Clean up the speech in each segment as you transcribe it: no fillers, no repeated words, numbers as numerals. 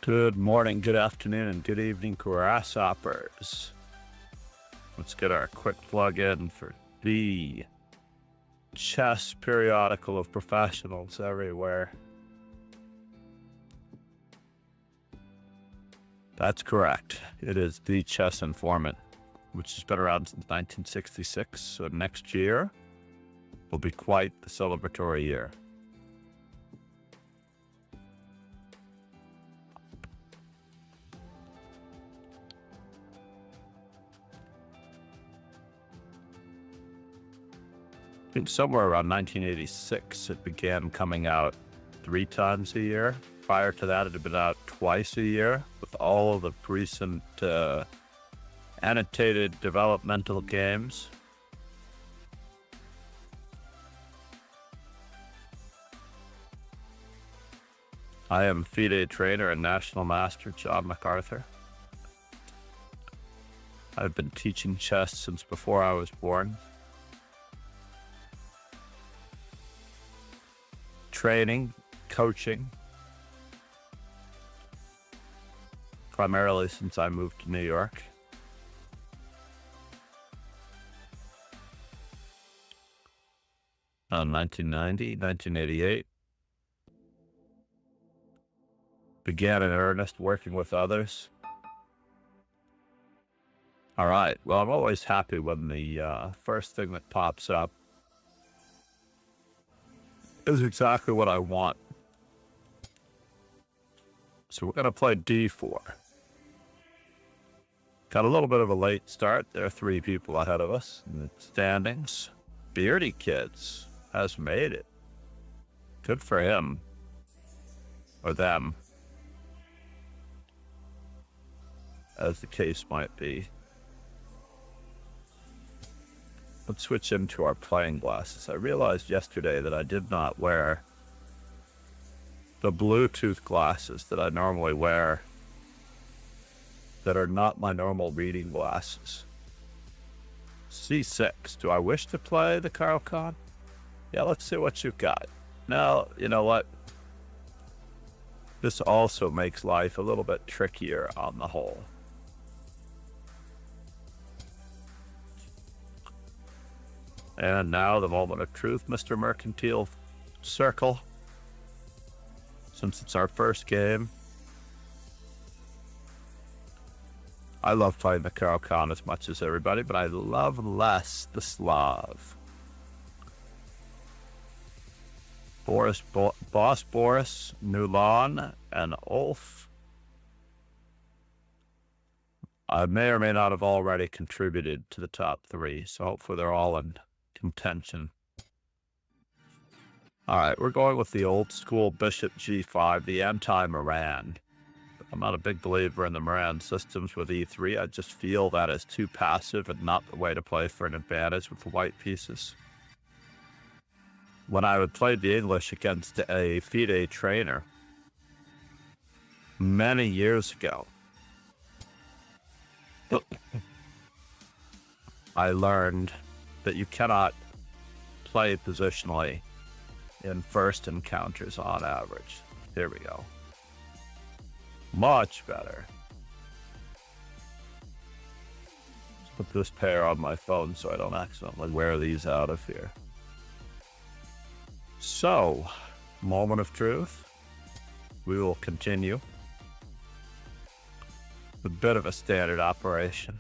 Good morning, good afternoon, and good evening, grasshoppers. Let's get our quick plug in for the chess periodical of professionals everywhere. That's correct. It is the Chess Informant, which has been around since 1966. So next year will be quite the celebratory year. I think somewhere around 1986, it began coming out 3 times a year. Prior to that, it had been out twice a year with all of the recent annotated developmental games. I am FIDE trainer and national master John MacArthur. I've been teaching chess since before I was born. Training, coaching, primarily since I moved to New York. In 1990, 1988. Began in earnest working with others. All right, well, I'm always happy when the first thing that pops up is exactly what I want. So we're going to play d4. Got a little bit of a late start. There are 3 people ahead of us in the standings. Beardy Kids has made it. Good for him. Or them, as the case might be. Let's switch into our playing glasses. I realized yesterday that I did not wear the Bluetooth glasses that I normally wear that are not my normal reading glasses. C6. Do I wish to play the Carl Khan? Yeah, let's see what you've got. Now, you know what? This also makes life a little bit trickier on the whole. And now the moment of truth, Mr. Mercantile Circle. Since it's our first game, I love playing the Carl Khan as much as everybody, but I love less the Slav. Boss Boris, Nulan, and Ulf. I may or may not have already contributed to the top 3, so hopefully they're all in contention. All right, we're going with the old school Bishop G5, the anti-Moran. I'm not a big believer in the Moran systems with E3. I just feel that is too passive and not the way to play for an advantage with the white pieces. When I would play the English against a FIDE trainer many years ago, I learned that you cannot play positionally in first encounters on average. Here we go. Much better. Let's put this pair on my phone so I don't accidentally wear these out of here. So, moment of truth. We will continue. A bit of a standard operation.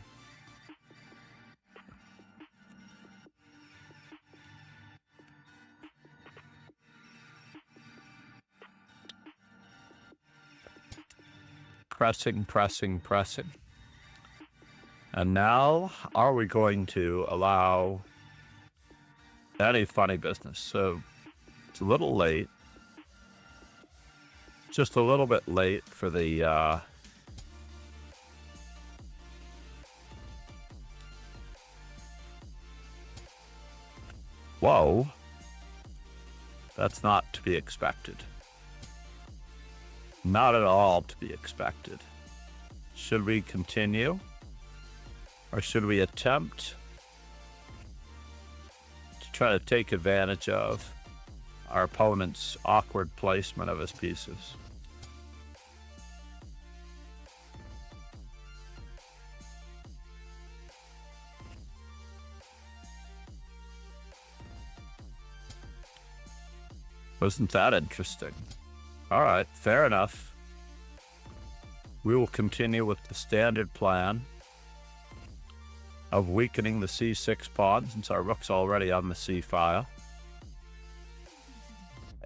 Pressing, pressing, pressing. And now, are we going to allow any funny business? So, it's a little late. Just a little bit late for the whoa. That's not to be expected. Not at all to be expected. Should we continue? Or should we attempt to try to take advantage of our opponent's awkward placement of his pieces? Wasn't that interesting? All right, fair enough. We will continue with the standard plan of weakening the c6 pawn since our rook's already on the c file.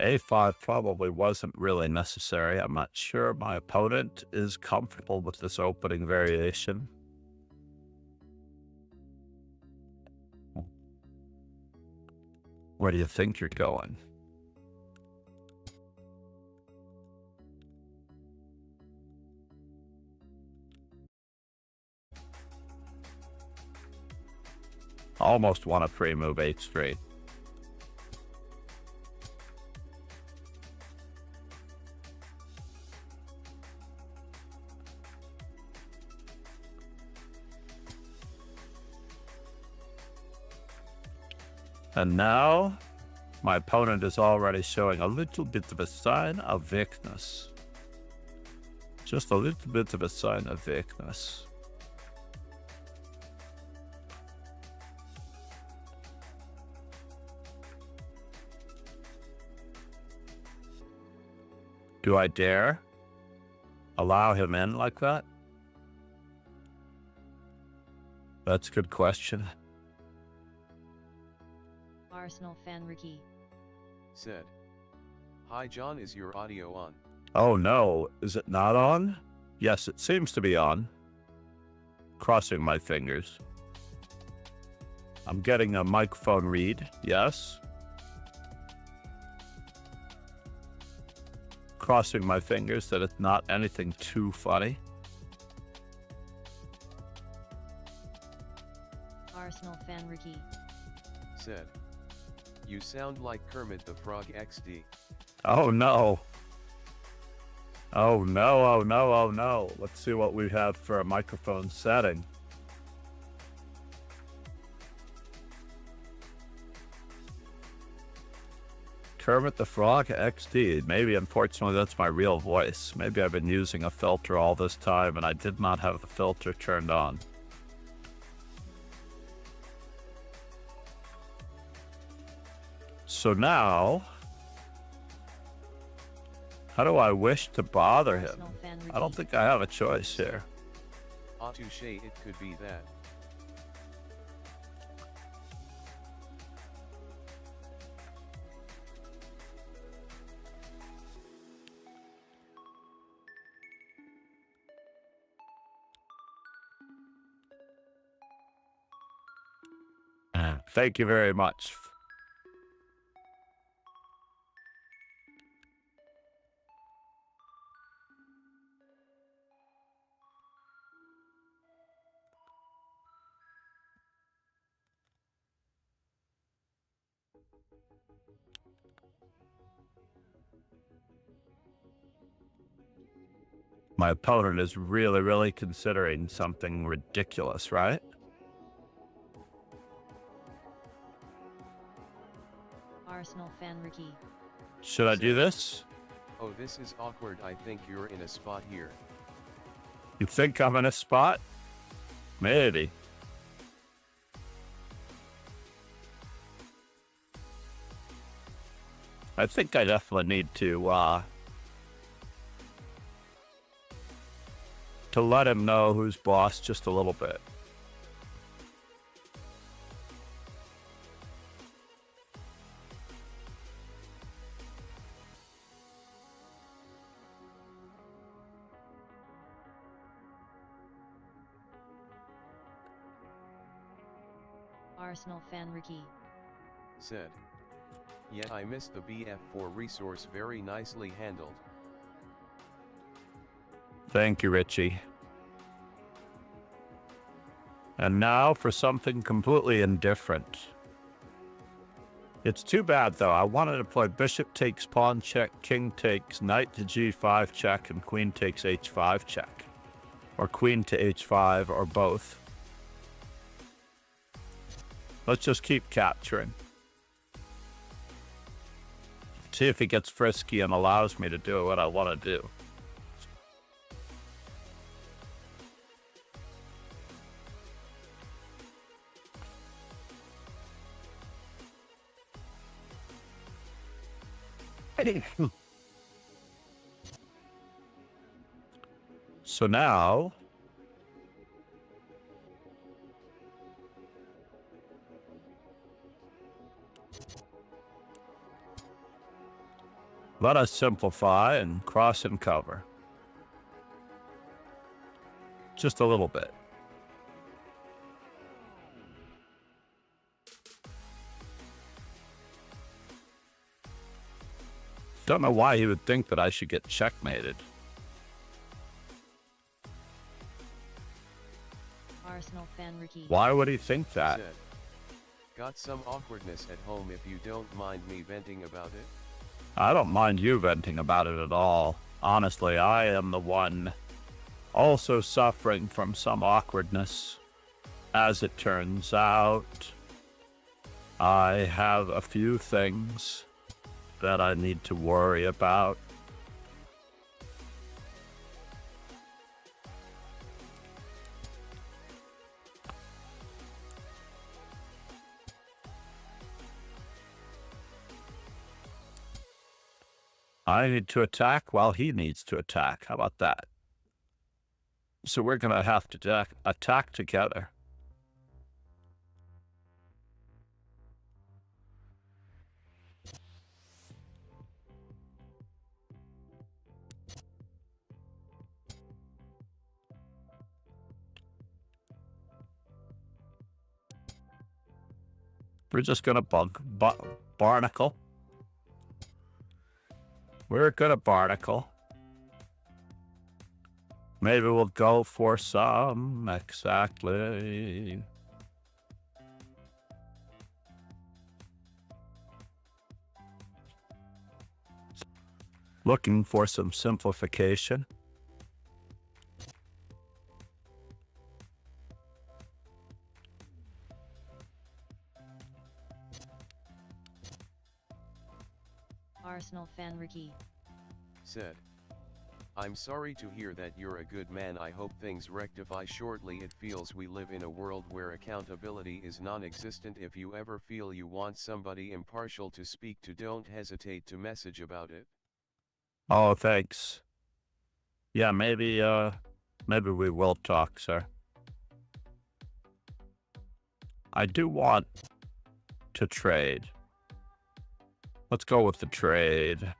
a5 probably wasn't really necessary. I'm not sure my opponent is comfortable with this opening variation. Where do you think you're going? Almost want to pre-move 8 straight. And now, my opponent is already showing a little bit of a sign of weakness. Just a little bit of a sign of weakness. Do I dare allow him in like that? That's a good question. Arsenal fan Ricky said, "Hi John, is your audio on?" Oh no, is it not on? Yes, it seems to be on. Crossing my fingers. I'm getting a microphone read, yes. Crossing my fingers that it's not anything too funny. Arsenal fan Ricky said, "You sound like Kermit the Frog XD." Oh no. Oh no, oh no, oh no. Let's see what we have for a microphone setting. Kermit the Frog XD. Maybe, unfortunately, that's my real voice. Maybe I've been using a filter all this time and I did not have the filter turned on. So now, how do I wish to bother him? I don't think I have a choice here. Ah, touche, it could be that. Thank you very much. My opponent is really considering something ridiculous, right? Arsenal fan Ricky. Should I do this? Oh, this is awkward. I think you're in a spot here. You think I'm in a spot? Maybe. I think I definitely need to let him know who's boss just a little bit. Arsenal fan Ricky said, "Yet I missed the BF4 resource, very nicely handled." Thank you, Richie. And now for something completely indifferent. It's too bad, though. I wanted to play bishop takes pawn check, king takes, knight to g5 check, and queen takes h5 check. Or queen to h5, or both. Let's just keep capturing. See if he gets frisky and allows me to do what I want to do. So now, let us simplify and cross and cover. Just a little bit. Don't know why he would think that I should get checkmated. Arsenal fan Ricky. Why would he think that? Said. Got some awkwardness at home if you don't mind me venting about it? I don't mind you venting about it at all. Honestly, I am the one also suffering from some awkwardness. As it turns out, I have a few things that I need to worry about. I need to attack while he needs to attack. How about that? So we're going to have to attack together. We're just going to barnacle. We're going to barnacle. Maybe we'll go for some, exactly. Looking for some simplification. Arsenal fan Ricky. Said. I'm sorry to hear that you're a good man. I hope things rectify shortly. It feels we live in a world where accountability is non-existent. If you ever feel you want somebody impartial to speak to, don't hesitate to message about it. Oh, thanks. Yeah, maybe we will talk, sir. I do want to trade. Let's go with the trade.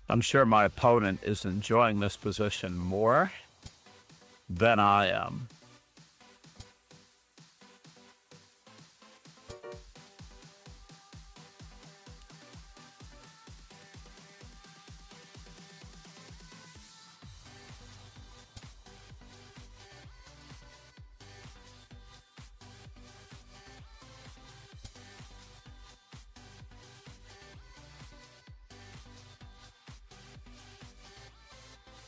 I'm sure my opponent is enjoying this position more than I am.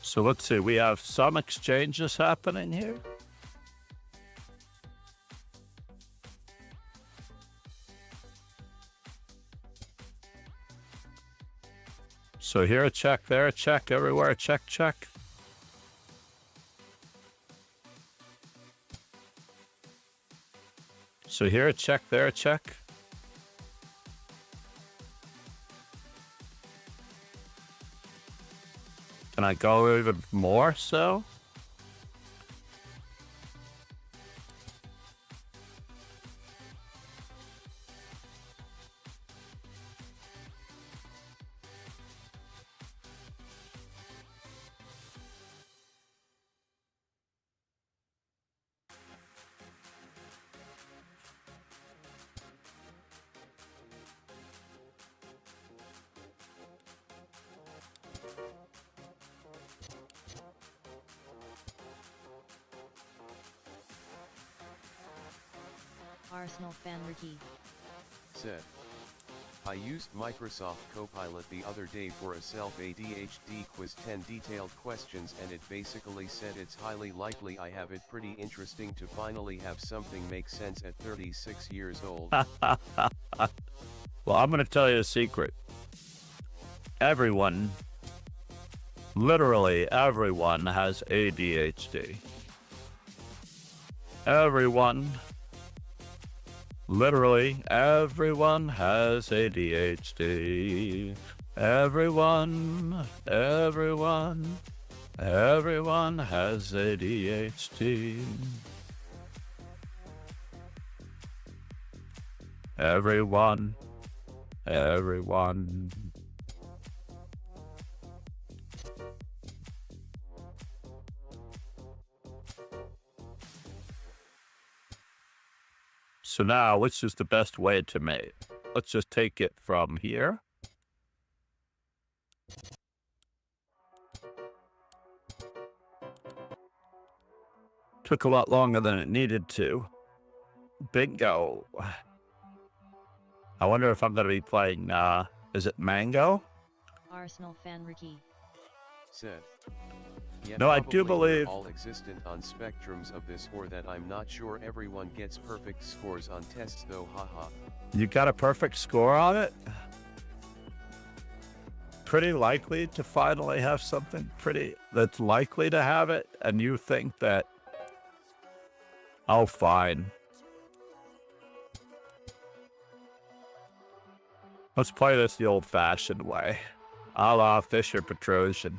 So let's see, we have some exchanges happening here. So here a check, there a check, everywhere a check, check. So here a check, there a check. Can I go even more so? Arsenal fan Ricky. Said. I used Microsoft Copilot the other day for a self-ADHD quiz, 10 detailed questions, and it basically said it's highly likely I have it. Pretty interesting to finally have something make sense at 36 years old. Well, I'm going to tell you a secret. everyone, literally everyone has ADHD. Everyone, literally everyone has ADHD. Everyone has ADHD. Everyone. So now, which is the best way to mate? Let's just take it from here. Took a lot longer than it needed to. Bingo. I wonder if I'm going to be playing, is it Mango? Arsenal fan Ricky. Said. Yeah, No, I do probably believe. we're all existent on spectrums of this, or that I'm not sure everyone gets perfect scores on tests though, haha. You got a perfect score on it? Pretty likely to finally have something that's likely to have it, and you think that, oh, fine. Let's play this the old-fashioned way, a la Fisher Petrosian.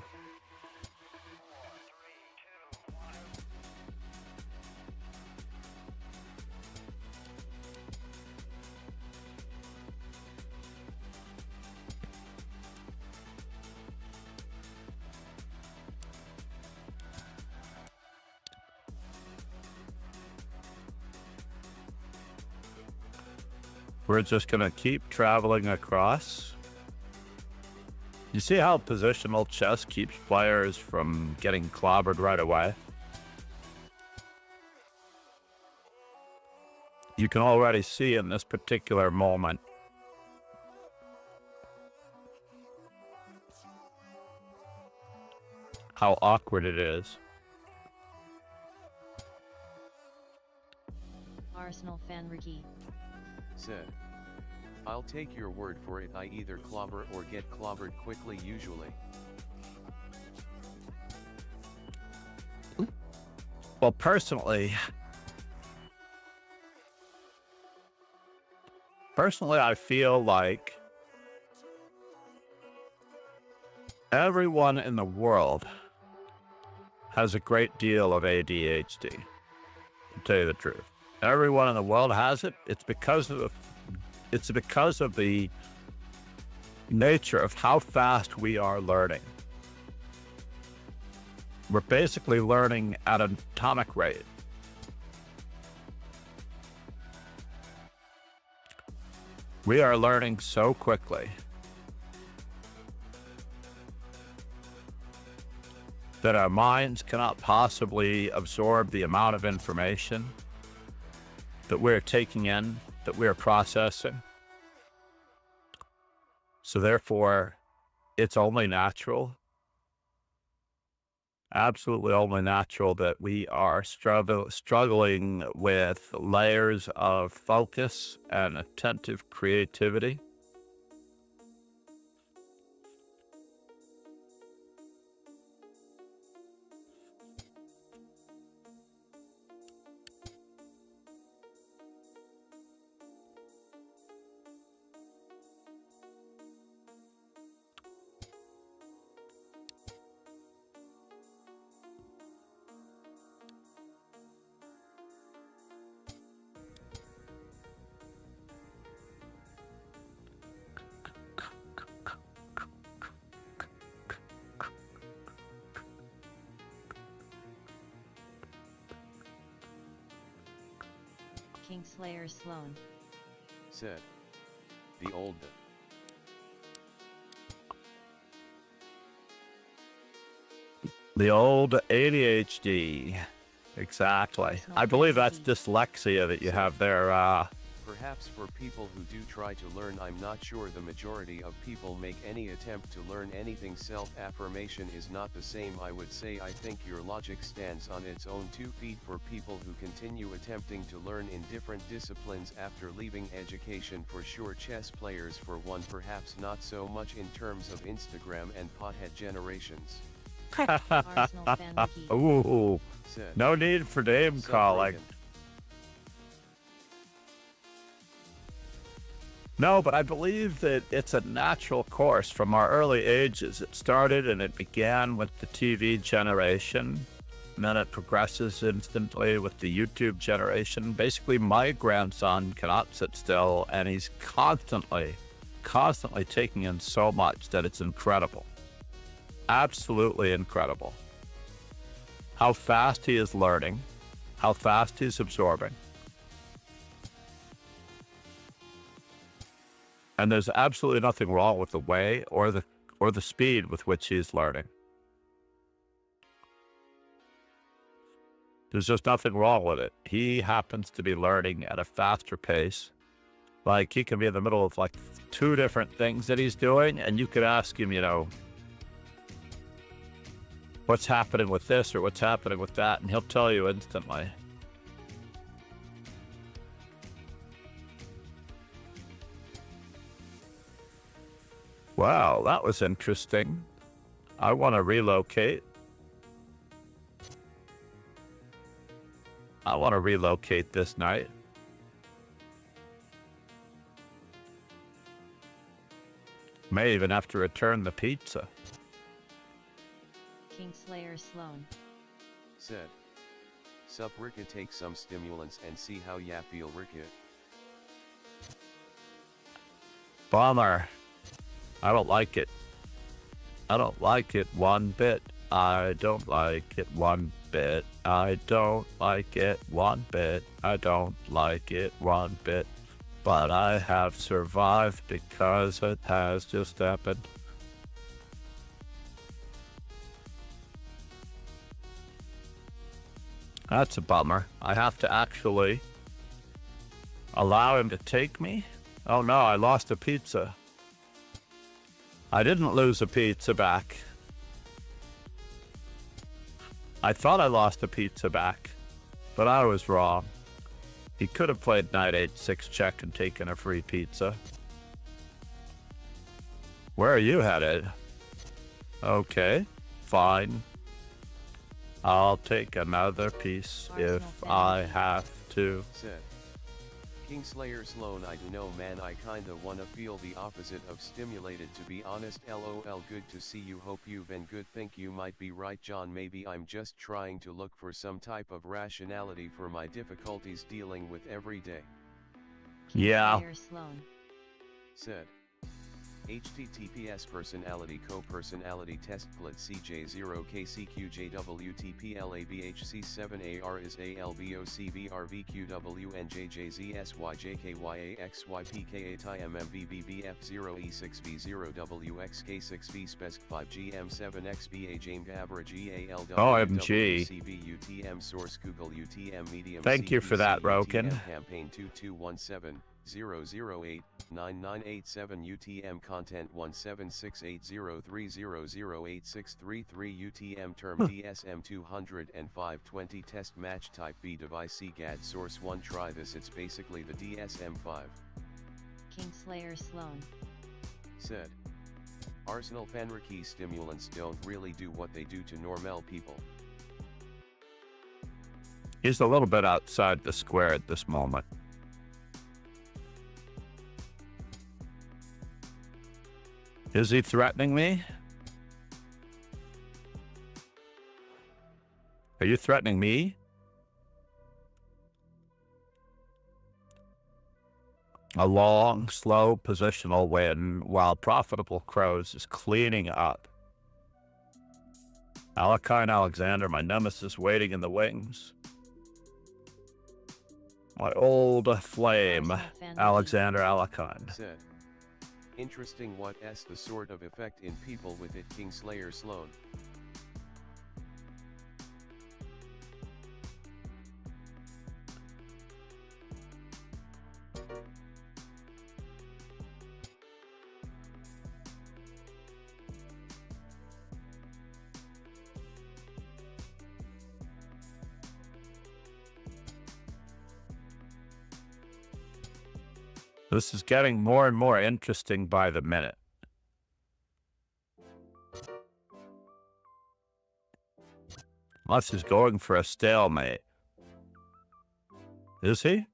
We're just going to keep traveling across. You see how positional chess keeps players from getting clobbered right away? You can already see in this particular moment how awkward it is. Arsenal fan Ricky. Said. I'll take your word for it, I either clobber or get clobbered quickly usually. Well, personally, I feel like everyone in the world has a great deal of ADHD, to tell you the truth. Everyone in the world has it. It's because of the nature of how fast we are learning. We're basically learning at an atomic rate. We are learning so quickly that our minds cannot possibly absorb the amount of information that we're taking in, that we're processing. So therefore, it's only natural, absolutely only natural, that we are struggling with layers of focus and attentive creativity. Kingslayer Sloan. Said. The old. The old ADHD. Exactly. I believe that's dyslexia that you have there, Perhaps for people who do try to learn, I'm not sure the majority of people make any attempt to learn anything. Self-affirmation is not the same. I would say I think your logic stands on its own 2 feet for people who continue attempting to learn in different disciplines after leaving education. For sure, chess players for one, perhaps not so much in terms of Instagram and pothead generations. Arsenal fan Ricky. Ooh, Said. no need for name Sup, calling. Rogan? No, but I believe that it's a natural course from our early ages. It started and it began with the TV generation, and then it progresses instantly with the YouTube generation. Basically, my grandson cannot sit still, and he's constantly taking in so much that it's incredible. Absolutely incredible. How fast he is learning, how fast he's absorbing. And there's absolutely nothing wrong with the way or the speed with which he's learning. There's just nothing wrong with it. He happens to be learning at a faster pace. Like, he can be in the middle of like 2 different things that he's doing, and you could ask him, what's happening with this or what's happening with that, and he'll tell you instantly. Wow, that was interesting. I want to relocate. I want to relocate this night. May even have to return the pizza. Kingslayer Sloan. Said. Sup Ricka, take some stimulants and see how ya feel, Ricka. Bummer. I don't like it. I don't like it one bit. I don't like it one bit. I don't like it one bit. I don't like it one bit. But I have survived because it has just happened. That's a bummer. I have to actually allow him to take me. Oh no, I lost a pizza. I didn't lose a pizza back. I thought I lost a pizza back, but I was wrong. He could have played knight 8-6 check and taken a free pizza. Where are you headed? Okay, fine. I'll take another piece if I have to. Said. Kingslayer Sloan, I do know, man, I kinda wanna feel the opposite of stimulated, to be honest. LOL, good to see you, hope you've been good. Think you might be right, John. Maybe I'm just trying to look for some type of rationality for my difficulties dealing with every day. Yeah. Kingslayer Sloan. Said. HTTPS personality co-personality test split CJ0KCQJWTPLABHC7AR is ALBOCVRVQWNJJZSYJKYAXYPKATIMMVBBF0E6V0WXK6V spec 5GM7XBA James average OMG. CVUTM source Google UTM medium. Thank you for that, Roken. Campaign 2217 008 9987 UTM content 1768030086333 UTM term DSM 205 test match type B device CGAD source 1 try this, it's basically the DSM 5. Kingslayer Sloan. Said. Arsenal Fanriki stimulants don't really do what they do to normal people. He's a little bit outside the square at this moment. Is he threatening me? Are you threatening me? A long, slow positional win while Profitable Crows is cleaning up. Alakine Alexander, my nemesis, waiting in the wings. My old flame, Alexander Alakine. Said. Interesting, what's the sort of effect in people with it, Kingslayer Sloan? This is getting more and more interesting by the minute. Unless he's going for a stalemate. Is he?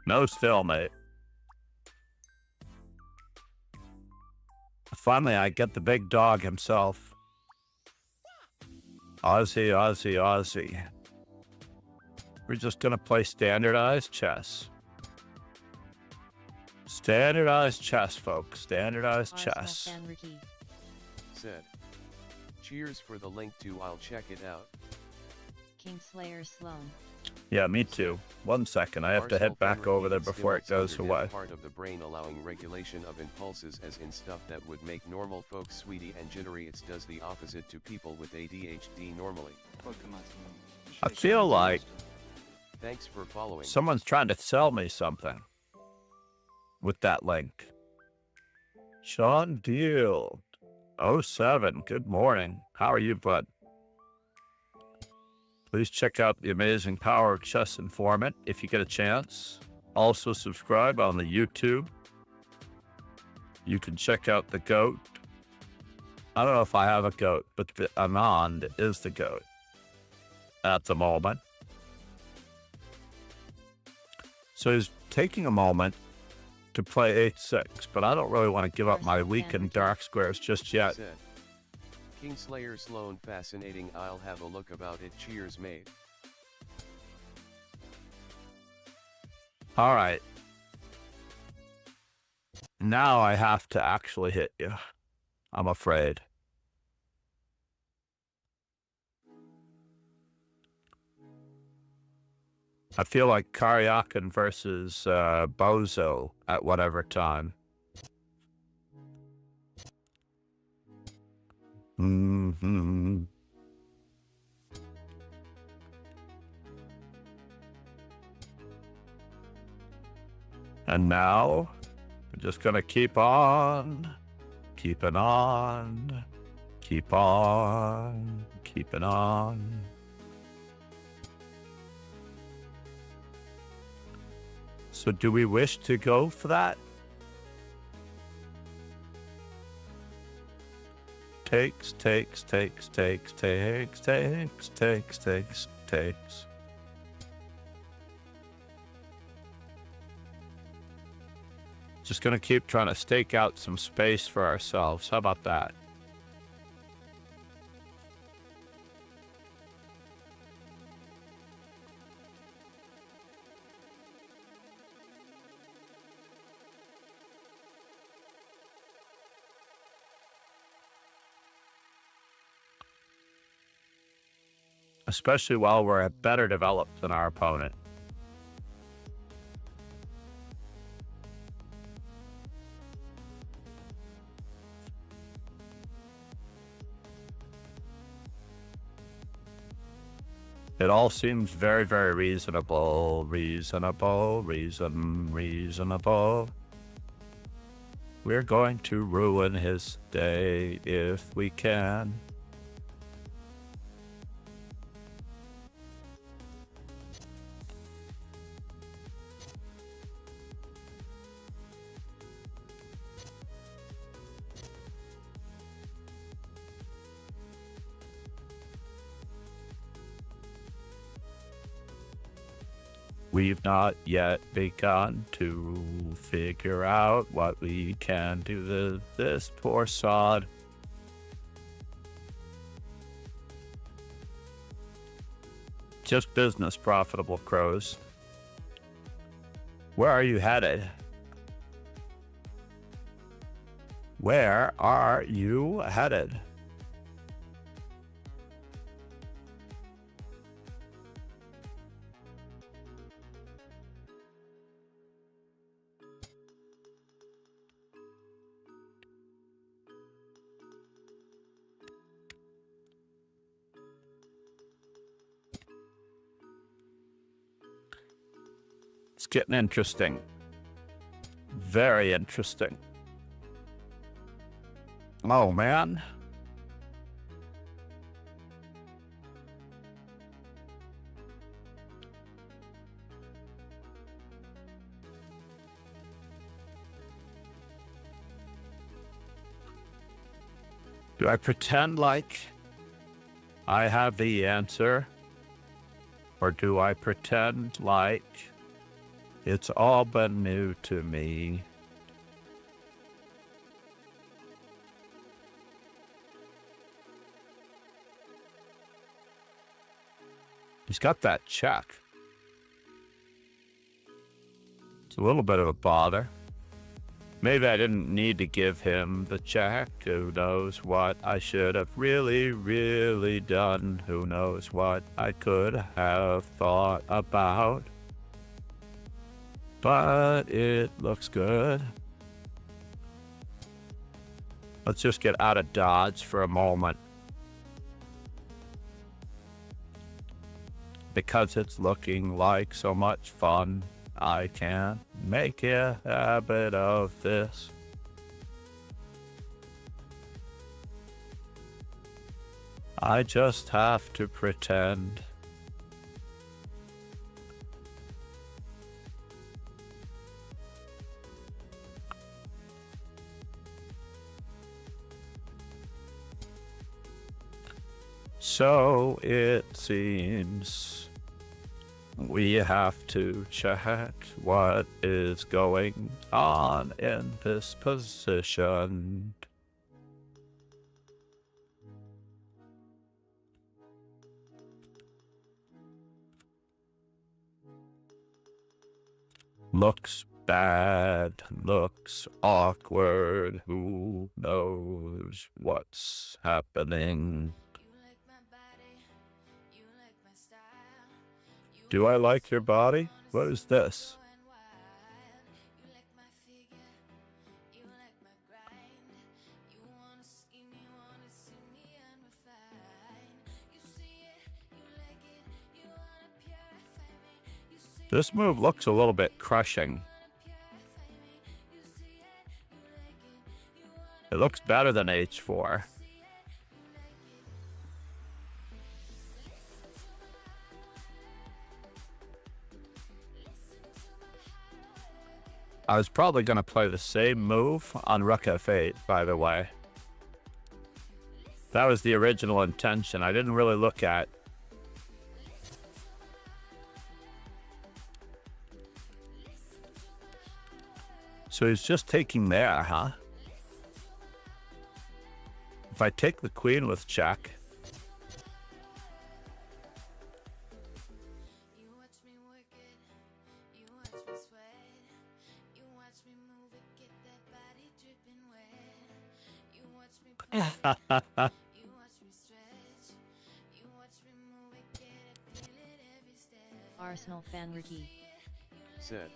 No stalemate. Finally, I get the big dog himself. Aussie, Aussie, Aussie. We're just gonna play standardized chess. Standardized chess, folks. Standardized chess. Said. Cheers for the link to I'll check it out. Kingslayer Sloan. Yeah, me too. 1 second, I have to head back over there before it goes away. Part of the brain allowing regulation of impulses, as in stuff that would make normal folks sweaty and jittery. It does the opposite to people with ADHD normally. I feel like Thanks for following. someone's trying to sell me something with that link. Sean Deal 07, good morning. How are you, bud? Please check out the amazing Power of Chess Informant if you get a chance. Also subscribe on the YouTube. You can check out the GOAT. I don't know if I have a GOAT, but the Anand is the GOAT at the moment. So he's taking a moment to play h6, but I don't really want to give up my weakened dark squares just yet. Said. Kingslayer Sloan, fascinating. I'll have a look about it. Cheers, mate. All right. Now I have to actually hit you, I'm afraid. I feel like Karyakin versus Bozo at whatever time. Mm-hmm. And now, we're just gonna keep on, keeping on, keep on, keeping on. So do we wish to go for that? Takes. Just gonna keep trying to stake out some space for ourselves. How about that? Especially while we're better developed than our opponent. It all seems very, very reasonable. Reasonable. We're going to ruin his day if we can. We've not yet begun to figure out what we can do to this poor sod. Just business, profitable crows. Where are you headed? Where are you headed? It's getting interesting. Very interesting. Oh, man. Do I pretend like I have the answer? Or do I pretend like it's all been new to me? He's got that check. It's a little bit of a bother. Maybe I didn't need to give him the check. Who knows what I should have really done. Who knows what I could have thought about. But it looks good. Let's just get out of Dodge for a moment. Because it's looking like so much fun, I can make a habit of this. I just have to pretend. So it seems we have to check what is going on in this position. Looks bad, looks awkward, who knows what's happening? Do I like your body? What is this? This move looks a little bit crushing. It looks better than H4. I was probably going to play the same move on Rook F8, by the way. That was the original intention. I didn't really look at. So he's just taking there, huh? If I take the queen with check. Arsenal fan Ricky said,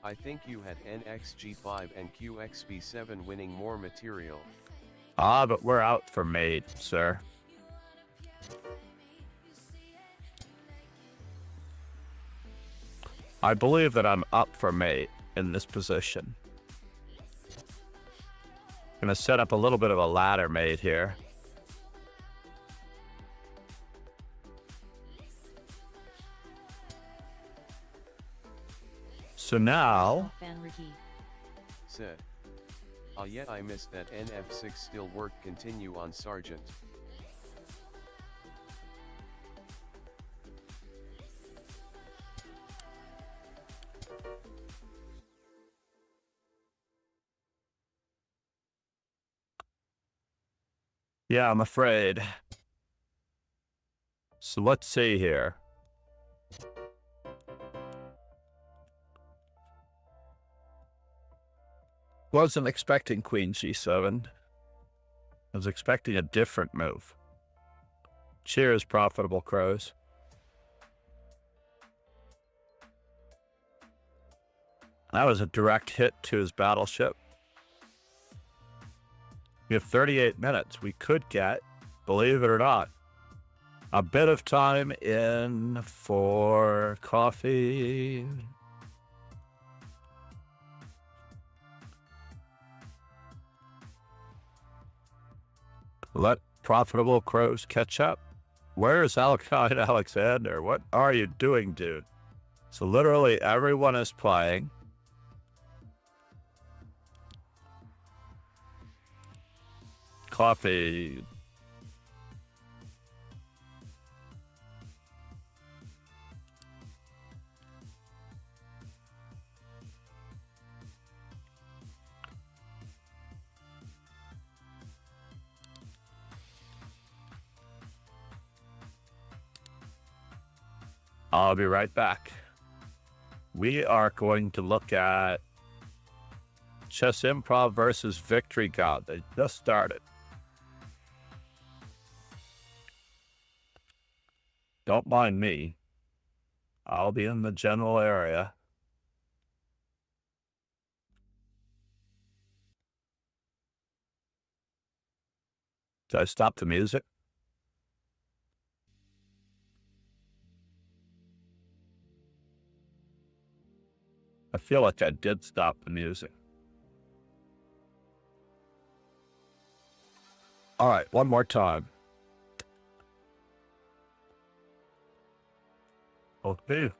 I think you had NXG5 and QXB7 winning more material. Ah, but we're out for mate, sir. I believe that I'm up for mate in this position. I'm going to set up a little bit of a ladder mate here. So now... Said, yet I missed that NF6 still work continue on Sergeant. Yeah, I'm afraid. So let's see here. Wasn't expecting Queen G7. I was expecting a different move. Cheers, profitable crows. That was a direct hit to his battleship. We have 38 minutes. We could get, believe it or not, a bit of time in for coffee. Let profitable crows catch up. Where's Alcide Alexander? What are you doing, dude? So literally everyone is playing. coffee. I'll be right back. We are going to look at Chess Improv versus Victory God. They just started. Don't mind me. I'll be in the general area. Did I stop the music? I feel like I did stop the music. All right, one more time. Okay.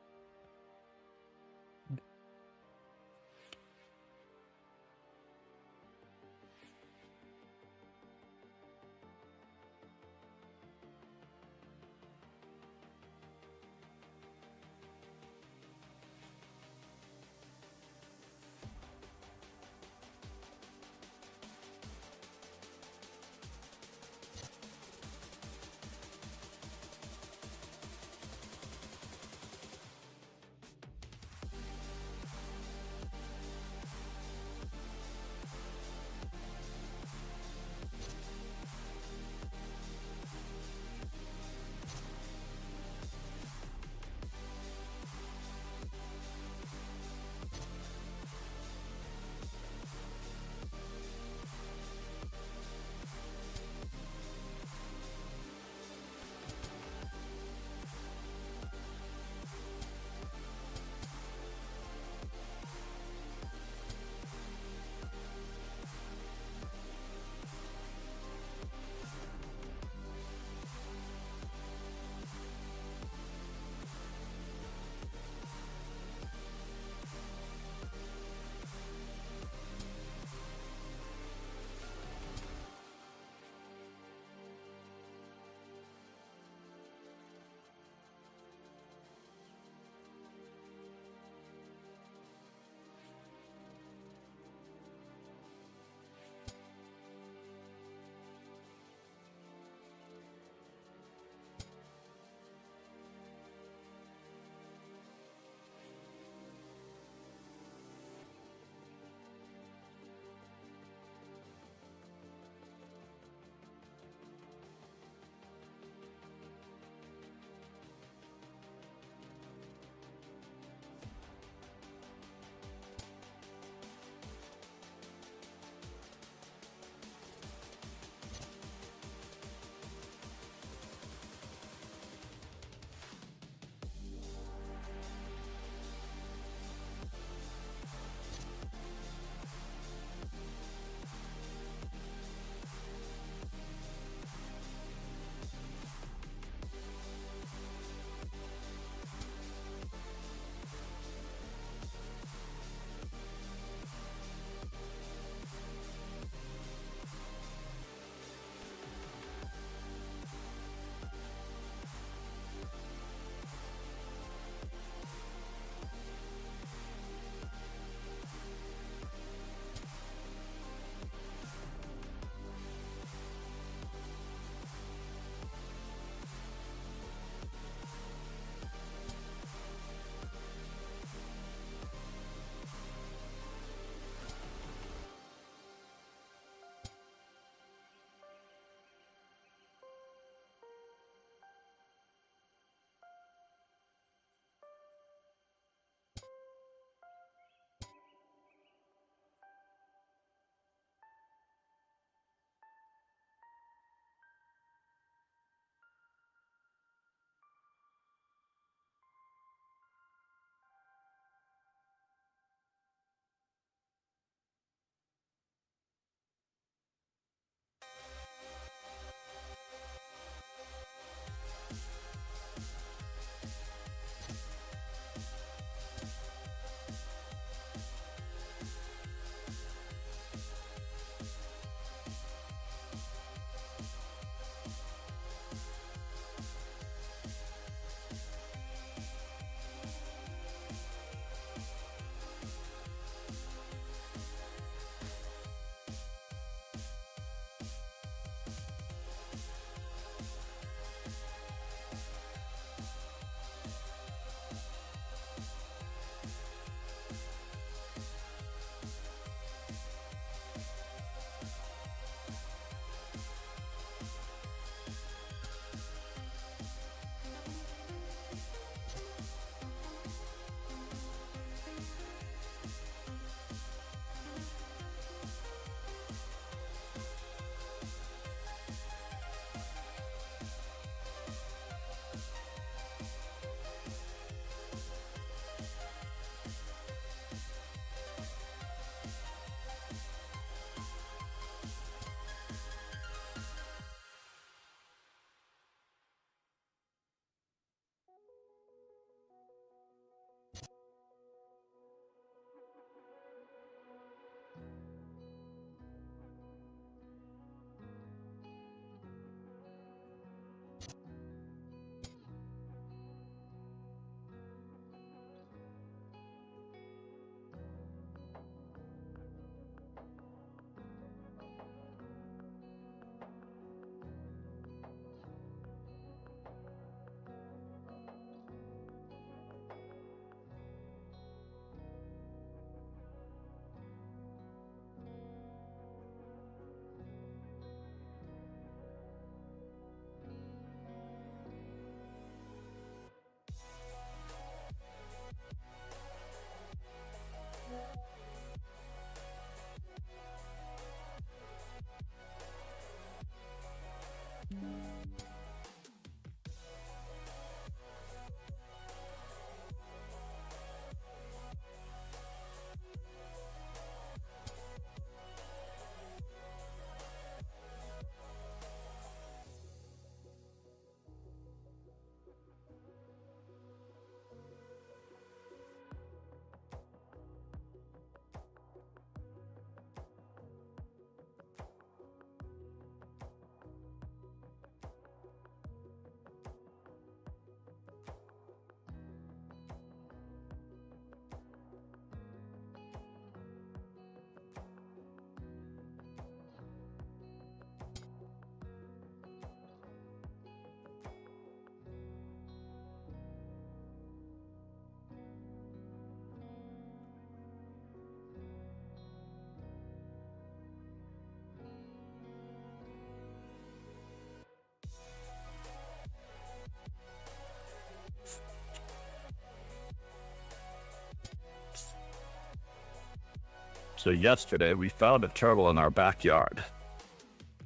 So yesterday we found a turtle in our backyard.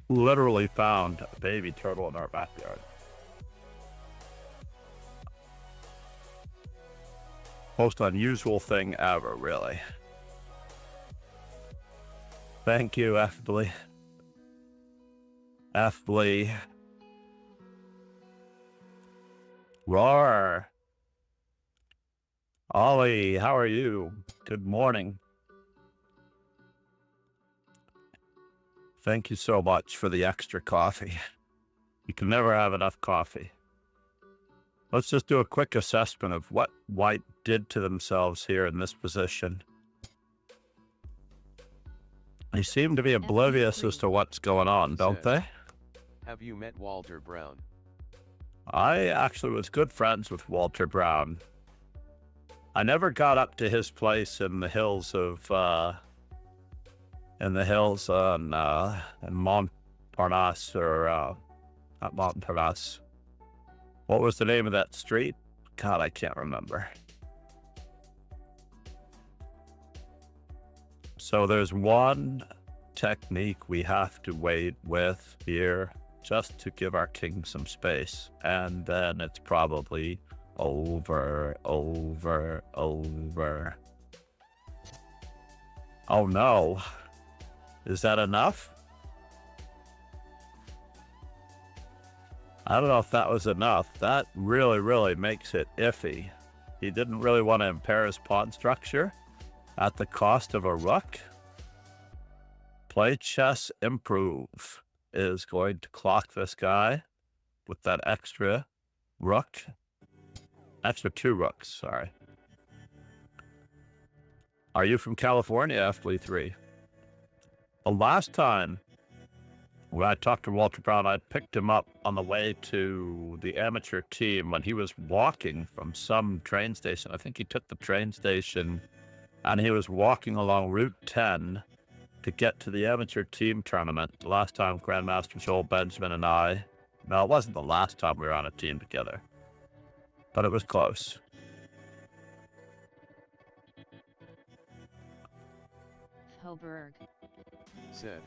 Literally found a baby turtle in our backyard. Most unusual thing ever, really. Thank you, F. Lee. Roar. Ollie, how are you? Good morning. Thank you so much for the extra coffee. You can never have enough coffee. Let's just do a quick assessment of what white did to themselves here in this position. They seem to be oblivious as to what's going on, don't they? Have you met Walter Brown? I actually was good friends with Walter Brown. I never got up to his place in the hills of, in Montparnasse, or, not Montparnasse. What was the name of that street? God, I can't remember. So there's one technique we have to wait with here just to give our king some space. And then it's probably over. Oh no. Is that enough? I don't know if that was enough. That really makes it iffy. He didn't really want to impair his pawn structure at the cost of a rook. Play chess improve is going to clock this guy with that extra rook. Extra 2 rooks, sorry. Are you from California, FB3? The last time when I talked to Walter Brown, I picked him up on the way to the amateur team when he was walking from some train station. I think he took the train station and he was walking along Route 10 to get to the amateur team tournament. The last time Grandmaster Joel Benjamin and I, no, it wasn't the last time we were on a team together, but it was close. Hoberg. Said.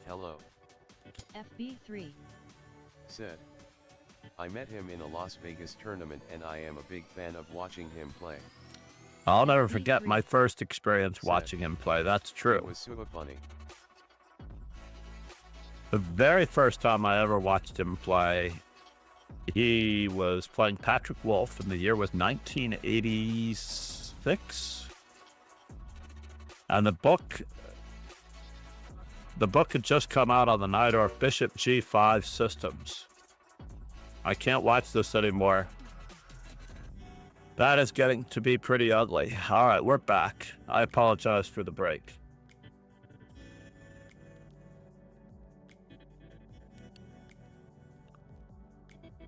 Hello. FB3. Said. I met him in a Las Vegas tournament and I am a big fan of watching him play. I'll never forget my first experience watching him play. That's true. It was super funny. The very first time I ever watched him play, he was playing Patrick Wolf, and the year was 1986. And the book had just come out on the Najdorf Bishop G5 systems. I can't watch this anymore. That is getting to be pretty ugly. All right, we're back. I apologize for the break.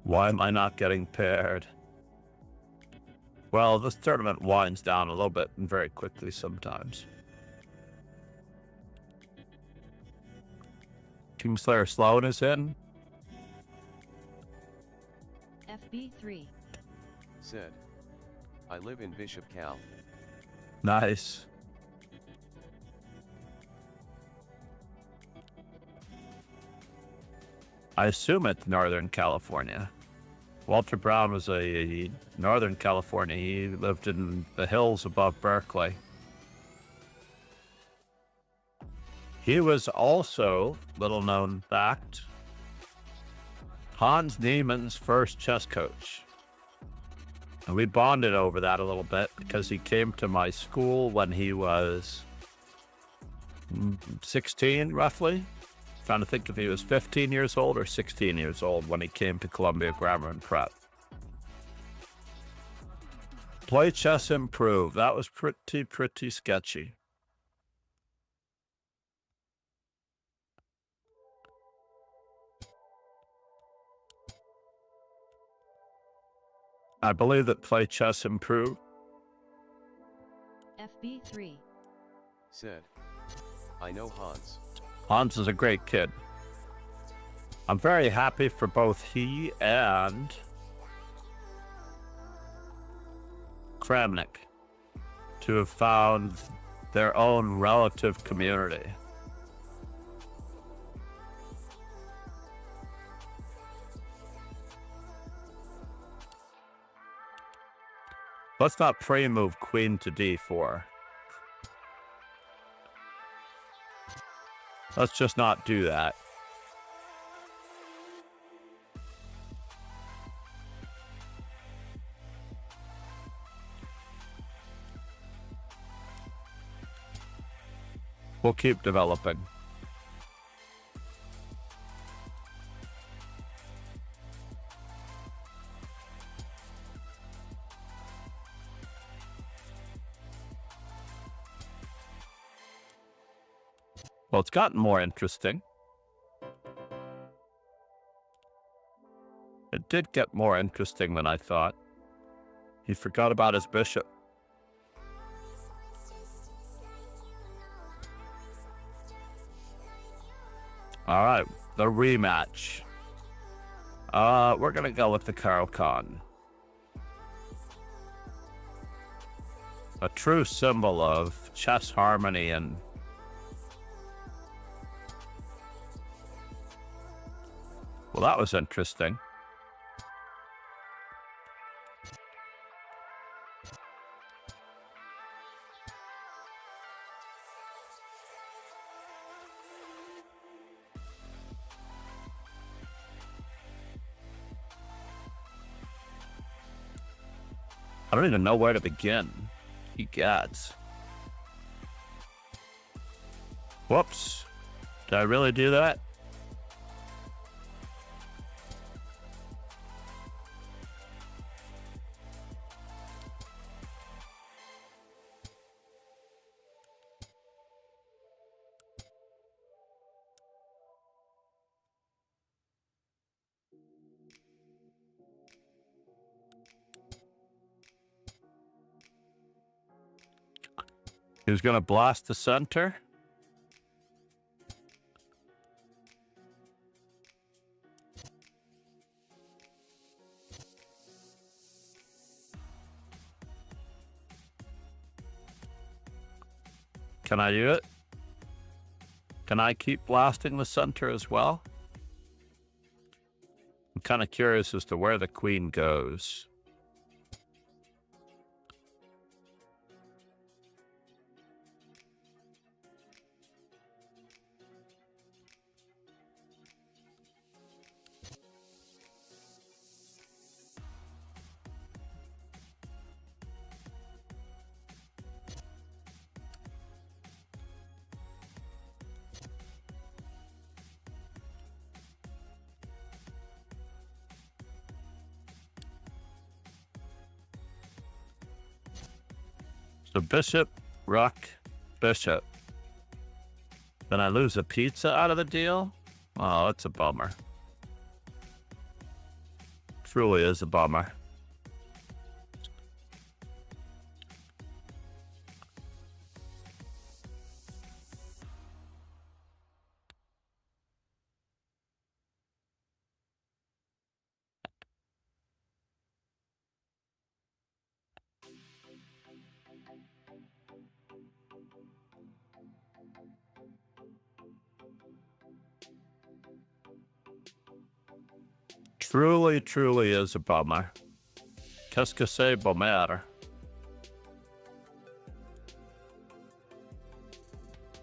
Why am I not getting paired? Well, this tournament winds down a little bit and very quickly sometimes. Kingslayer Sloan is in. FB3. Said. I live in Bishop Cal. Nice. I assume it's Northern California. Walter Brown was a Northern California. He lived in the hills above Berkeley. He was also, little known fact, Hans Niemann's first chess coach. And we bonded over that a little bit because he came to my school when he was 16, roughly. Trying to think if he was 15 years old or 16 years old when he came to Columbia Grammar and Prep. Play chess improve. That was pretty sketchy. I believe that play chess improve. FB3. Said. I know Hans. Hans is a great kid. I'm very happy for both he and Kramnik to have found their own relative community. Let's not pre-move queen to d4. Let's just not do that. We'll keep developing. Well, it's gotten more interesting. It did get more interesting than I thought. He forgot about his bishop. All right, the rematch. We're gonna go with the Caro-Kann. A true symbol of chess harmony and well, that was interesting. I don't even know where to begin. Egads. Whoops. Did I really do that? He was going to blast the center. Can I do it? Can I keep blasting the center as well? I'm kind of curious as to where the queen goes. So bishop, rook, bishop. Then I lose a pizza out of the deal? Oh, that's a bummer. Truly is a bummer. Truly, truly is a bummer. Qu'est-ce que c'est bummer?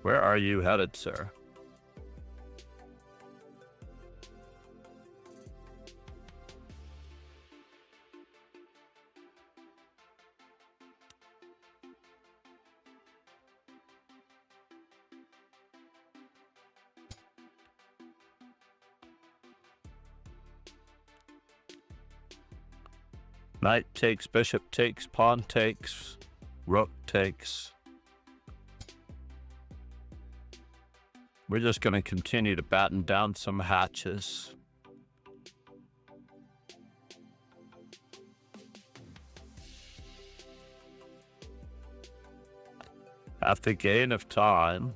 Where are you headed, sir? Knight takes, bishop takes, pawn takes, rook takes. We're just going to continue to batten down some hatches. At the gain of time,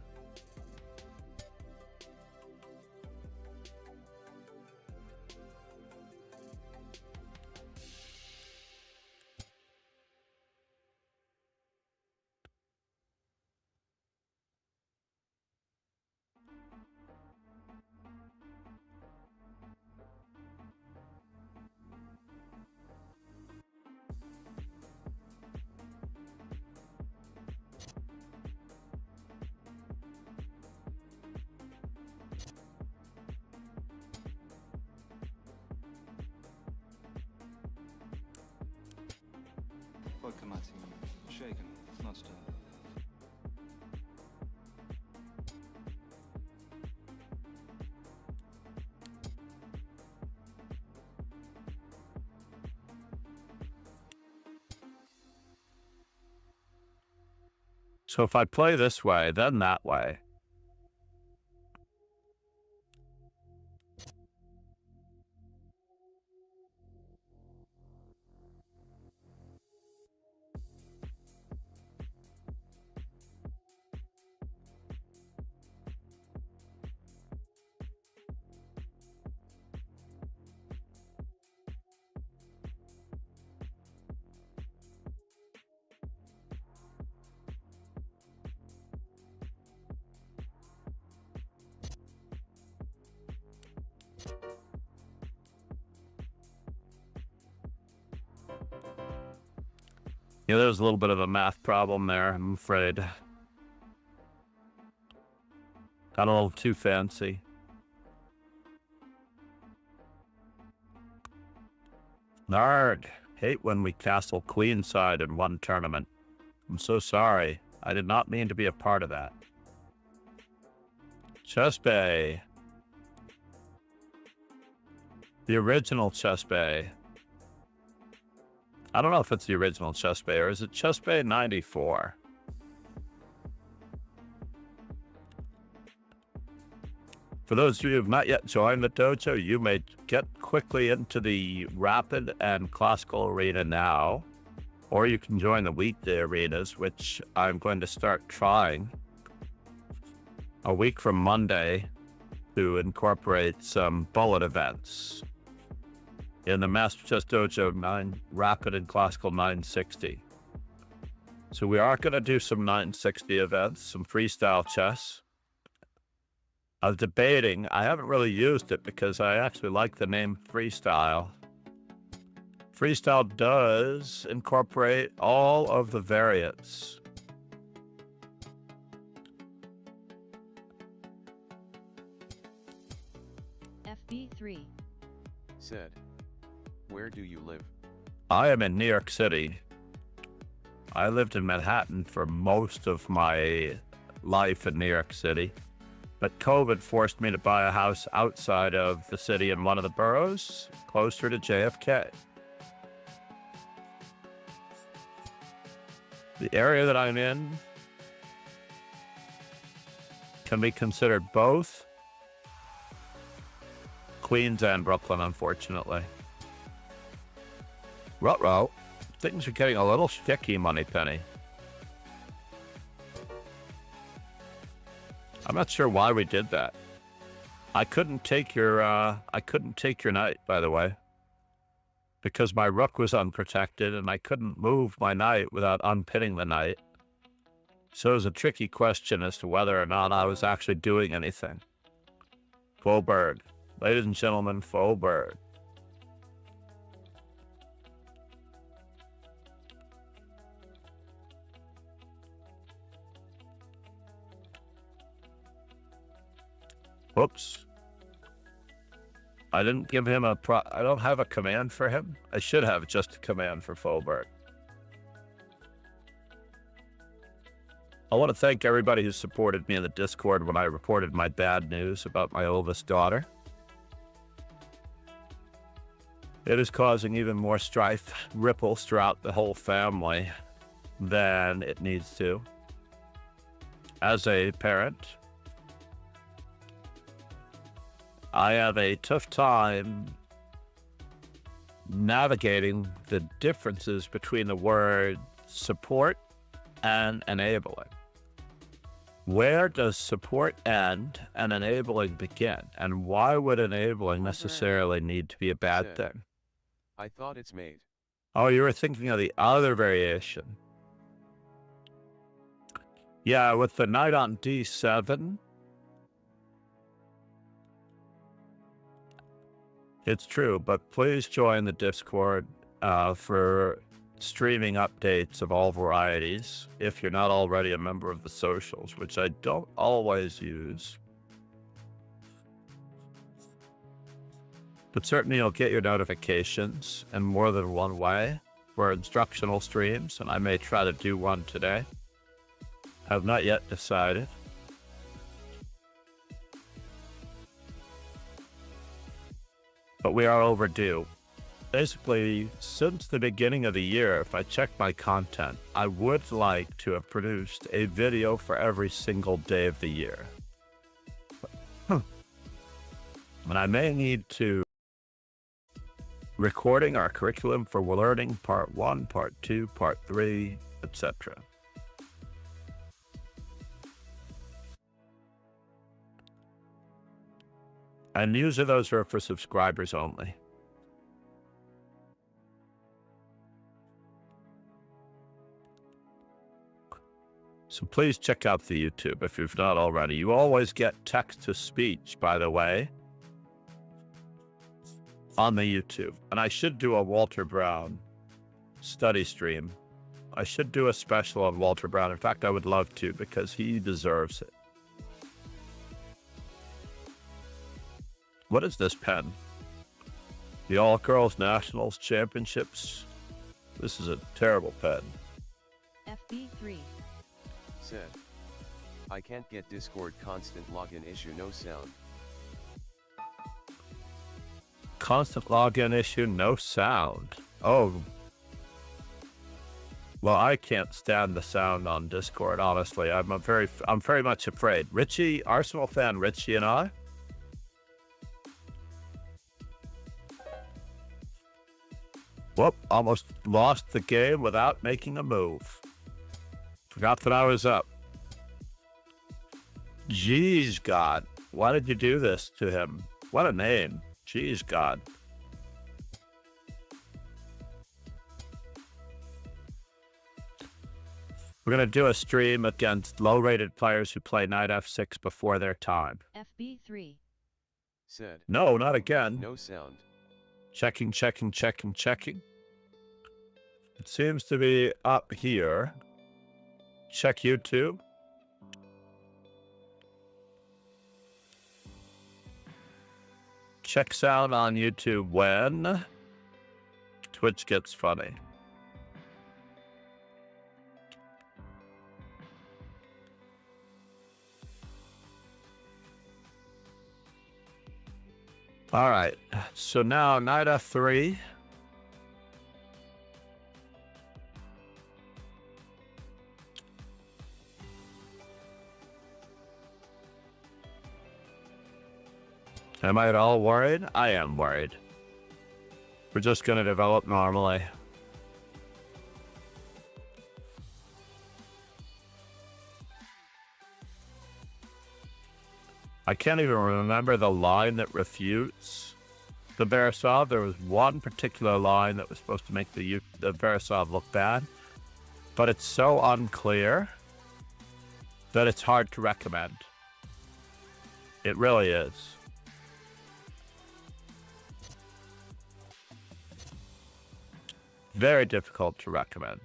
to my team. Shaken, not stirred. So if I play this way, then that way. Yeah, there's a little bit of a math problem there, I'm afraid. Got a little too fancy. Nard. Hate when we castle queenside in one tournament. I'm so sorry. I did not mean to be a part of that. Chess Bay. The original Chess Bay. I don't know if it's the original Chess Bay, or is it Chess Bay 94? For those of you who have not yet joined the dojo, you may get quickly into the Rapid and Classical Arena now, or you can join the weekday arenas, which I'm going to start trying a week from Monday to incorporate some bullet events in the Master Chess Dojo 9 Rapid and Classical 960. So we are going to do some 960 events, some freestyle chess. I was debating, I haven't really used it because I actually like the name freestyle. Freestyle does incorporate all of the variants. FB3. Said. Where do you live? I am in New York City. I lived in Manhattan for most of my life in New York City, but COVID forced me to buy a house outside of the city in one of the boroughs, closer to JFK. The area that I'm in can be considered both Queens and Brooklyn, unfortunately. Ruh-roh. Things are getting a little sticky, Moneypenny. I'm not sure why we did that. I couldn't take your knight, by the way, because my rook was unprotected and I couldn't move my knight without unpinning the knight. So it was a tricky question as to whether or not I was actually doing anything. Faux bird. Ladies and gentlemen, faux bird. Whoops. I didn't give him I don't have a command for him. I should have just a command for Fobert. I want to thank everybody who supported me in the Discord when I reported my bad news about my oldest daughter. It is causing even more strife, ripples throughout the whole family than it needs to. As a parent, I have a tough time navigating the differences between the word support and enabling. Where does support end and enabling begin? And why would enabling necessarily need to be a bad thing? I thought it's made. Oh, you were thinking of the other variation. Yeah, with the knight on d7, it's true, but please join the Discord for streaming updates of all varieties if you're not already a member of the socials, which I don't always use. But certainly you'll get your notifications in more than one way. for instructional streams, and I may try to do one today. Have not yet decided. But we are overdue. Basically, since the beginning of the year, if I check my content, I would like to have produced a video for every single day of the year. And I may need to recording our curriculum for learning part 1, part 2, part 3, etc. And usually those are for subscribers only. So please check out the YouTube if you've not already. You always get text-to-speech, by the way, on the YouTube. And I should do a Walter Brown study stream. I should do a special on Walter Brown. In fact, I would love to because he deserves it. What is this pen? The All Girls Nationals Championships. This is a terrible pen. FB3. Said. I can't get Discord constant login issue, no sound. Constant login issue, no sound. Oh. Well, I can't stand the sound on Discord, honestly. I'm very much afraid. Richie, Arsenal fan Richie and I. Whoop, almost lost the game without making a move. Forgot that I was up. Jeez, God. Why did you do this to him? What a name. Jeez, God. We're going to do a stream against low-rated players who play knight f6 before their time. FB3. Said. No, not again. No sound. Checking, checking, checking, checking. It seems to be up here. Check YouTube. Check sound on YouTube when Twitch gets funny. All right, so now knight f3. Am I at all worried? I am worried. We're just going to develop normally. I can't even remember the line that refutes the Verisov. There was one particular line that was supposed to make the Verisov look bad, but it's so unclear that it's hard to recommend. It really is. Very difficult to recommend.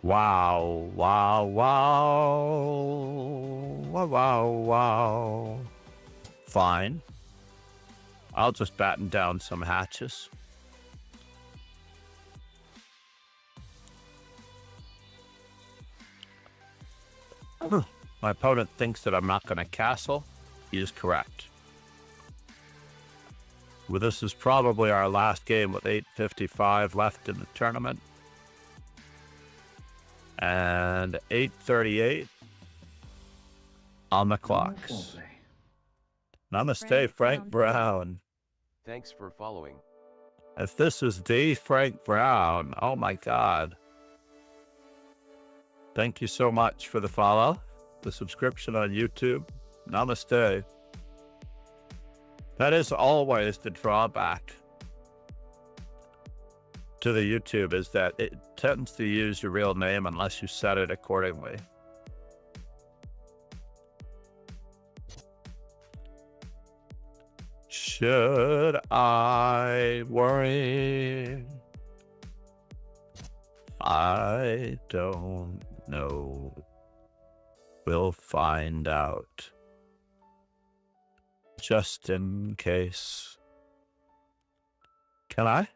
Wow, wow, wow, wow, wow, wow. Fine. I'll just batten down some hatches. My opponent thinks that I'm not going to castle. He is correct. Well, this is probably our last game with 8:55 left in the tournament. And 8:38 on the clocks. Namaste, Frank Brown. Thanks for following. If this is the Frank Brown, oh my God. Thank you so much for the follow, the subscription on YouTube. Namaste. That is always the drawback to the YouTube, is that it tends to use your real name unless you set it accordingly. Should I worry? I don't know. We'll find out. Just in case. Can I?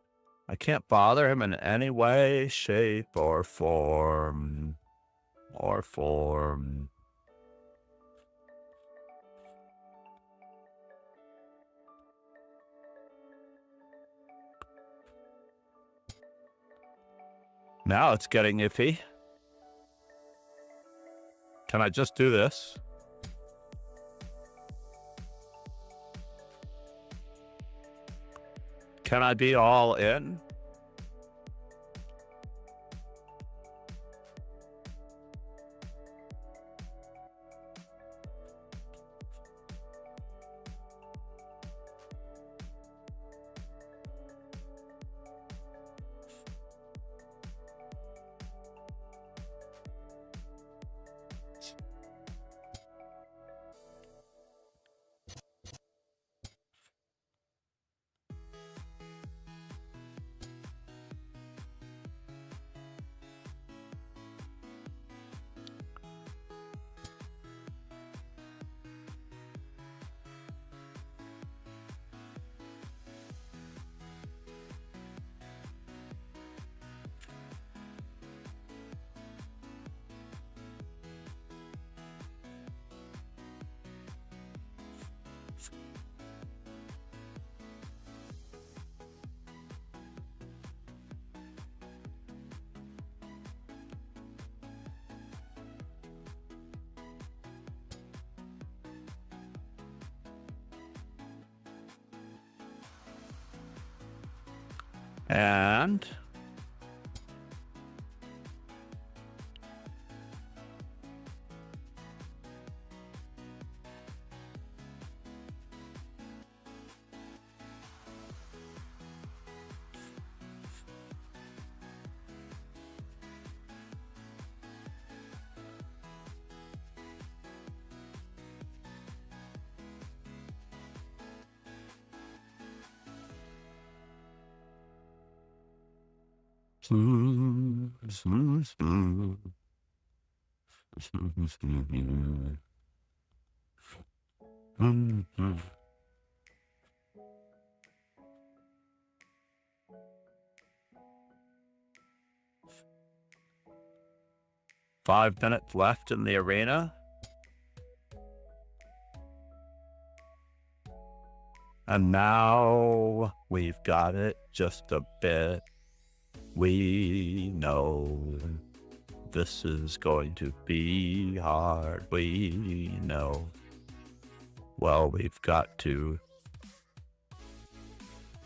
I can't bother him in any way, shape, or form. Now it's getting iffy. Can I just do this? Can I be all in? And five minutes left in the arena. And now we've got it just a bit. We know this is going to be hard. We know. Well, we've got to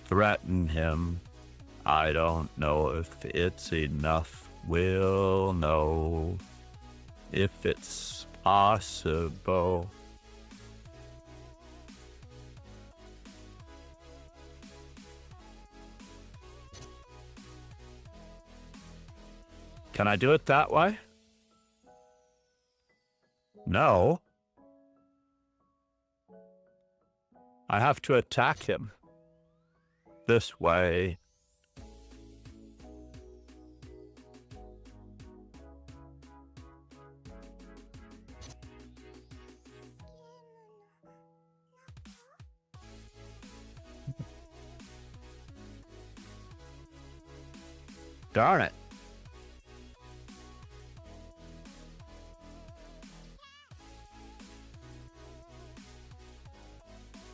threaten him. I don't know if it's enough. We'll know if it's possible. Can I do it that way? No. I have to attack him this way. Darn it.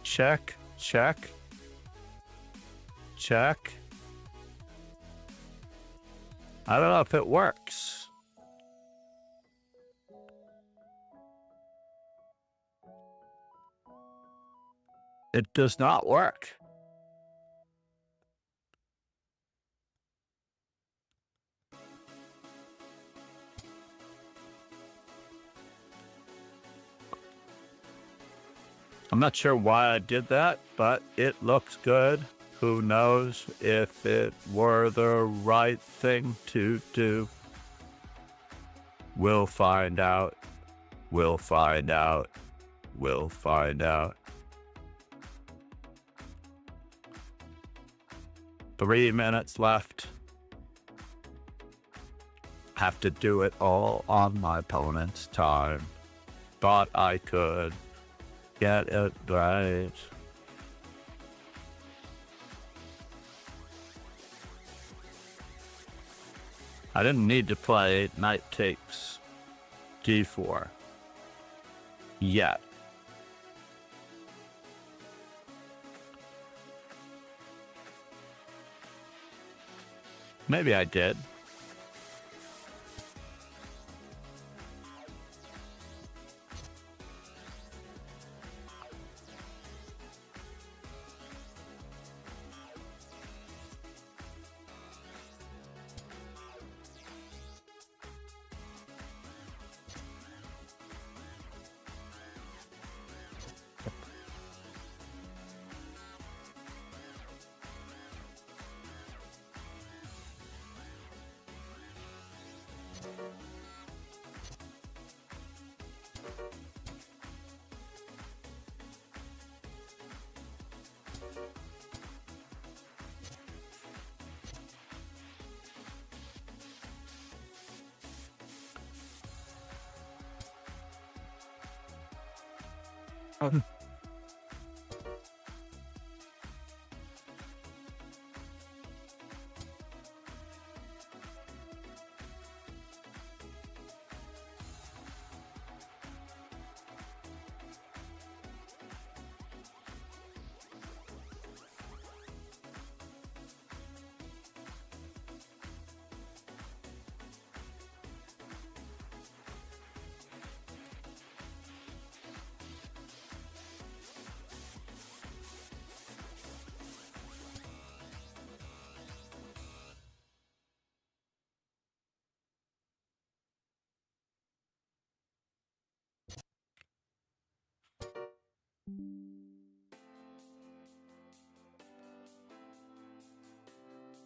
Check, check, check. I don't know if it works. It does not work. I'm not sure why I did that, but it looks good. Who knows if it were the right thing to do? We'll find out. We'll find out. We'll find out. 3 minutes left. Have to do it all on my opponent's time. Thought I could get it right. I didn't need to play knight takes d4 yet. Maybe I did.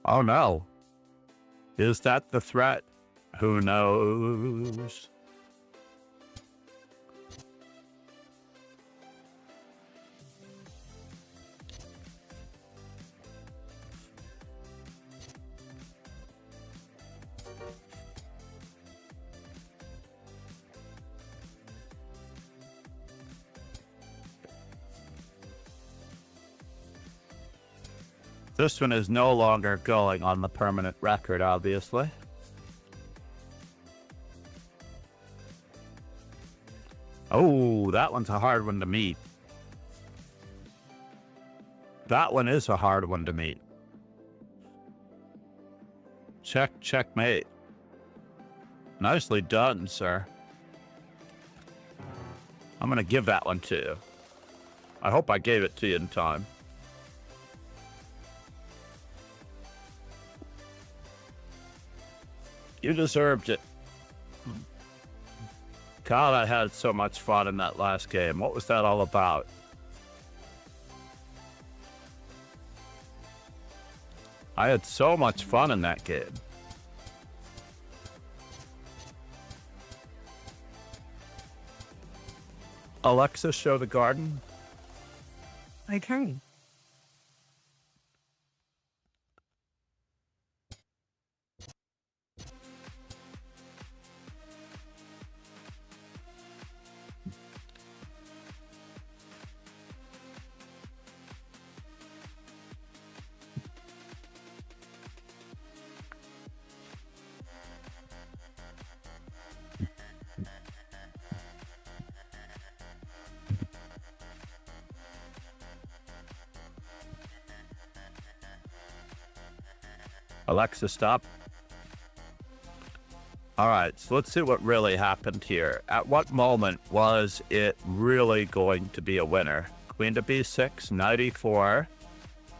Oh no. Is that the threat? Who knows? This one is no longer going on the permanent record, obviously. Oh, that one's a hard one to meet. That one is a hard one to meet. Checkmate. Nicely done, sir. I'm gonna give that one to you. I hope I gave it to you in time. You deserved it. God, I had so much fun in that last game. What was that all about? I had so much fun in that game. Alexa, show the garden. Okay. Alexa, stop. All right, so let's see what really happened here. At what moment was it really going to be a winner? Queen to b6, knight e4,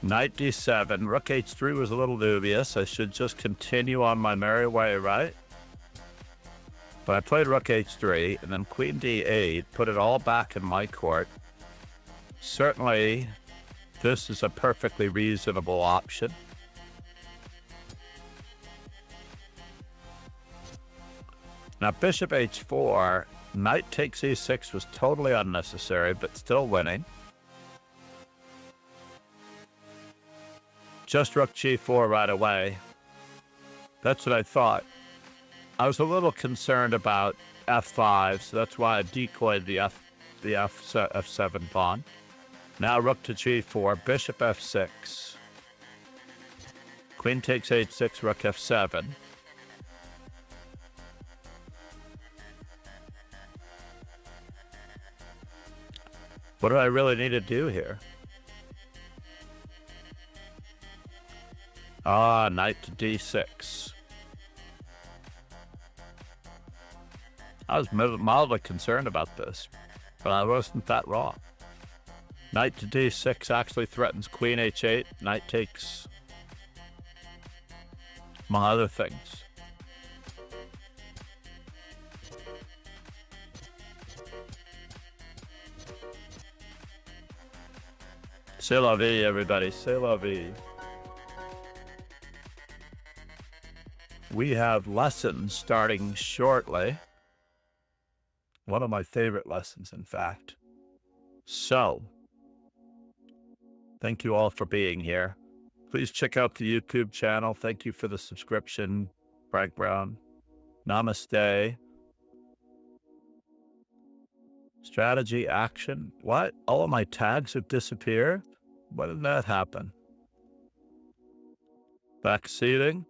knight d7, rook h3 was a little dubious. I should just continue on my merry way, right? But I played rook h3, and then queen d8, put it all back in my court. certainly this is a perfectly reasonable option. Now, bishop h4, knight takes e6 was totally unnecessary, but still winning. Just rook g4 right away. That's what I thought. I was a little concerned about f5, so that's why I decoyed the f7 pawn. Now rook to g4, bishop f6. Queen takes h6, rook f7. What do I really need to do here? Ah, knight to d6. I was mildly concerned about this, but I wasn't that wrong. Knight to d6 actually threatens queen h8. Knight takes, among other things. C'est la vie, everybody. C'est la vie. We have lessons starting shortly. One of my favorite lessons, in fact. So, thank you all for being here. Please check out the YouTube channel. Thank you for the subscription, Frank Brown. Namaste. Strategy, action. What? All of my tags have disappeared? When did that happen? Backseating.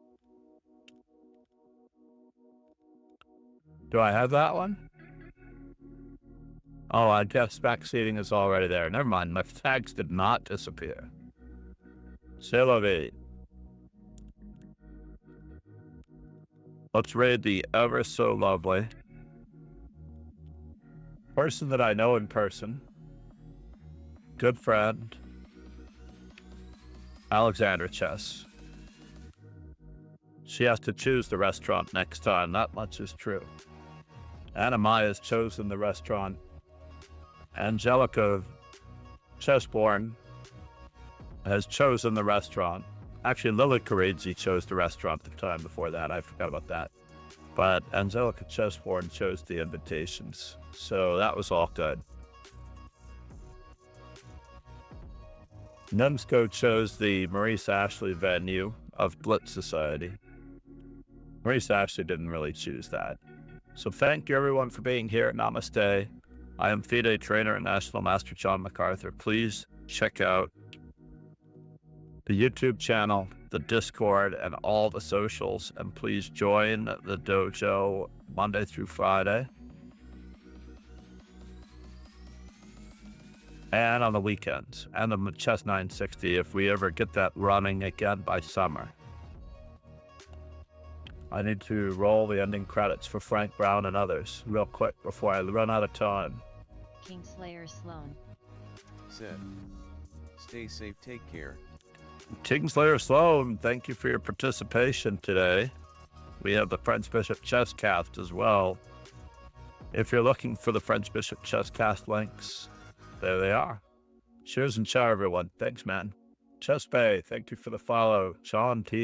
Do I have that one? Oh, I guess backseating is already there. Never mind, my tags did not disappear. C'est la vie. Let's raid the ever so lovely person that I know in person. Good friend. Alexandra Chess. She has to choose the restaurant next time. That much is true. Anna Maya's chosen the restaurant. Angelica Chessborn has chosen the restaurant. Actually, Lily Carizzi chose the restaurant the time before that. I forgot about that. But Angelica Chessborn chose the invitations. So that was all good. Numsco chose the Maurice Ashley venue of Blitz Society. Maurice Ashley didn't really choose that. So thank you everyone for being here. Namaste. I am FIDE trainer and National Master John MacArthur. Please check out the YouTube channel, the Discord, and all the socials. And please join the dojo Monday through Friday. And on the weekends. And the Chess 960 if we ever get that running again by summer. I need to roll the ending credits for Frank Brown and others real quick before I run out of time. Kingslayer Sloan. Said. Stay safe, take care. Kingslayer Sloan, thank you for your participation today. We have the French Bishop Chess Cast as well. If you're looking for the French Bishop Chess Cast links, there they are. Cheers and ciao, everyone. Thanks, man. Chess Bay, thank you for the follow. Sean T.